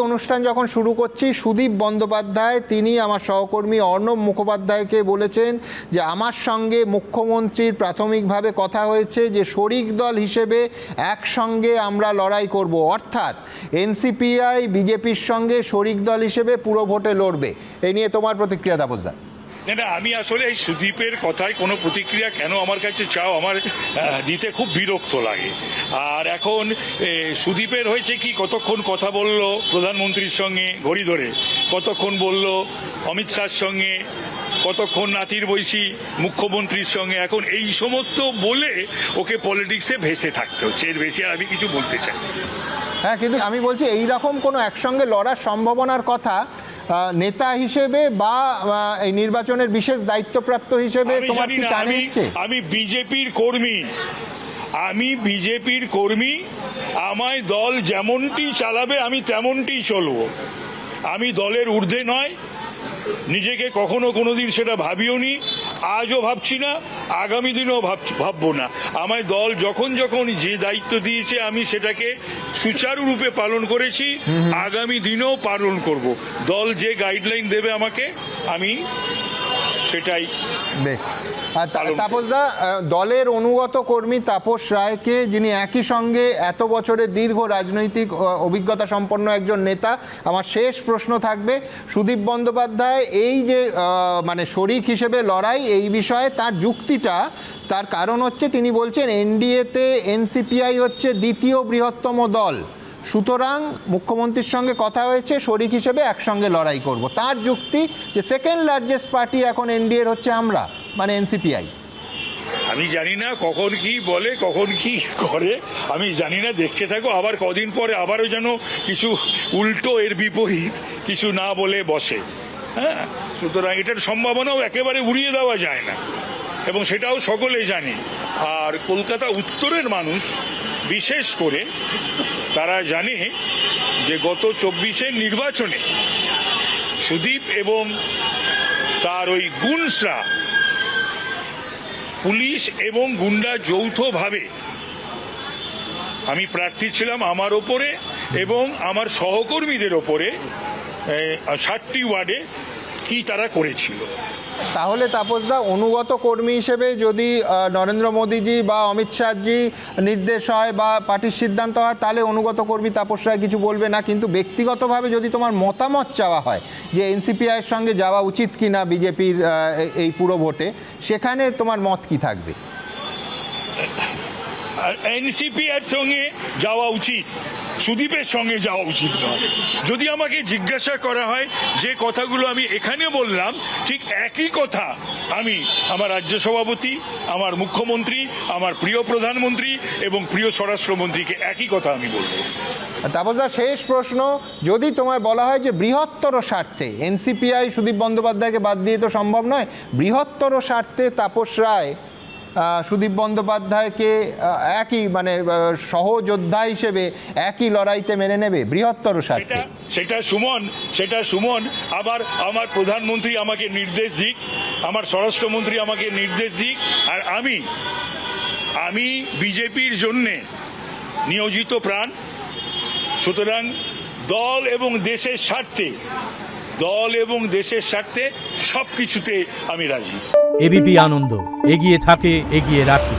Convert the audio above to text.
অনুষ্ঠান যখন শুরু করছি, সুদীপ বন্দ্যোপাধ্যায় তিনি আমার সহকর্মী অর্ণব মুখোপাধ্যায়কে বলেছেন যে আমার সঙ্গে মুখ্যমন্ত্রীর প্রাথমিকভাবে কথা হয়েছে যে শরিক দল হিসেবে একসঙ্গে আমরা লড়াই করব, অর্থাৎ এনসিপিআই বিজেপির সঙ্গে শরিক দল হিসেবে পুরো ভোটে লড়বে। এই নিয়ে তোমার প্রতিক্রিয়া তাপসদা? না, আমি আসলে এই সুদীপের কথায় কোনো প্রতিক্রিয়া কেন আমার কাছে চাও, আমার দিতে খুব বিরক্ত লাগে। আর এখন সুদীপের হয়েছে কি, কতক্ষণ কথা বলল প্রধানমন্ত্রীর সঙ্গে ঘড়ি ধরে, কতক্ষণ বলল অমিত শাহর সঙ্গে, কতক্ষণ নাতির বৈশী মুখ্যমন্ত্রীর সঙ্গে। এখন এই সমস্ত বলে ওকে পলিটিক্সে ভেসে থাকতে হচ্ছে, এর বেশি আর আমি কিছু বলতে চাই। হ্যাঁ, কিন্তু আমি বলছি এইরকম কোনো একসঙ্গে লড়ার সম্ভাবনার কথা নেতা হিসেবে বা এই নির্বাচনের বিশেষ দায়িত্বপ্রাপ্ত হিসেবে তোমার কি কানে এসেছে? আমি বিজেপির কর্মী, আমায় দল যেমনটি চালাবে আমি তেমনটি চলবো। আমি দলের ঊর্ধ্বে নয়, নিজেকে কখনো কোনোদিন সেটা ভাবিও নি, আজও ভাবছি না, আগামী দিনেও ভাববো না। আমায় দল যখন যে দায়িত্ব দিয়েছে আমি সেটাকে সুচারুরূপে পালন করেছি, আগামী দিনেও পালন করব। দল যে গাইডলাইন দেবে আমাকে, আমি সেটাই। বেশ। তাপসদা, দলের অনুগত কর্মী তাপস রায়কে, যিনি একই সঙ্গে এত বছরের দীর্ঘ রাজনৈতিক অভিজ্ঞতা সম্পন্ন একজন নেতা, আমার শেষ প্রশ্ন থাকবে, সুদীপ বন্দ্যোপাধ্যায় এই যে মানে শরিক হিসেবে লড়াই, এই বিষয়ে তার যুক্তিটা, তার কারণ হচ্ছে তিনি বলছেন এনডিএতে এনসিপিআই হচ্ছে দ্বিতীয় বৃহত্তম দল, সুতরাং মুখ্যমন্ত্রীর সঙ্গে কথা হয়েছে শরিক হিসেবে একসঙ্গে লড়াই করব। তার যুক্তি যে সেকেন্ড লার্জেস্ট পার্টি এখন এনডিএর হচ্ছে আমরা, মানে এনসিপিআই। আমি জানি না কখন কি বলে, কখন কি করে, আমি জানি না, দেখতে থাকো। আবার কদিন পরে আবারও যেন কিছু উল্টো এর বিপরীত কিছু না বলে বসে। হ্যাঁ, সুতরাং এটার সম্ভাবনাও একেবারে উড়িয়ে দেওয়া যায় না, এবং সেটাও সকলেই জানে। আর কলকাতা উত্তরের মানুষ বিশেষ করে তারা জানে যে গত 24-এর নির্বাচনে সুদীপ এবং তার ওই গুন্ডসরা, পুলিশ এবং গুন্ডা যৌথভাবে, আমি প্রার্থী ছিলাম আমার ওপরে এবং আমার সহকর্মীদের ওপরে 60টি ওয়ার্ডে কি তারা করেছিল। তাহলে তাপসদা, অনুগত কর্মী হিসেবে যদি নরেন্দ্র মোদীজি বা অমিত শাহজি নির্দেশ হয় বা পার্টির সিদ্ধান্ত হয়, তাহলে অনুগত কর্মী তাপস রায় কিছু বলবে না, কিন্তু ব্যক্তিগতভাবে যদি তোমার মতামত চাওয়া হয় যে এনসিপিআইয়ের সঙ্গে যাওয়া উচিত কি না বিজেপির এই পুরো ভোটে, সেখানে তোমার মত কি থাকবে? এনসিপিআইয়ের সঙ্গে যাওয়া উচিত, সুদীপের সঙ্গে যাওয়া উচিত নয়। যদি আমাকে জিজ্ঞাসা করা হয় যে কথাগুলো আমি এখানে বললাম, ঠিক একই কথা আমি আমার রাজ্য সভাপতি, আমার মুখ্যমন্ত্রী, আমার প্রিয় প্রধানমন্ত্রী এবং প্রিয় স্বরাষ্ট্রমন্ত্রীকে একই কথা আমি বলবো। তাপসদা, শেষ প্রশ্ন, যদি তোমায় বলা হয় যে বৃহত্তর স্বার্থে, এনসিপিআই সুদীপ বন্দ্যোপাধ্যায়কে বাদ দিয়ে তো সম্ভব নয়, বৃহত্তর স্বার্থে তাপস রায় সুদীপ বন্দ্যোপাধ্যায়কে একই মানে সহযোদ্ধা হিসেবে একই লড়াইতে মেনে নেবে বৃহত্তর স্বার্থে? সেটা সুমন আবার আমার প্রধানমন্ত্রী আমাকে নির্দেশ দিক, আমার স্বরাষ্ট্রমন্ত্রী আমাকে নির্দেশ দিক, আর আমি বিজেপির জন্যে নিয়োজিত প্রাণ। সুতরাং দল এবং দেশের স্বার্থে সব কিছুতে আমি রাজি। এবিপি আনন্দ, এগিয়ে থাকে, এগিয়ে রাখে।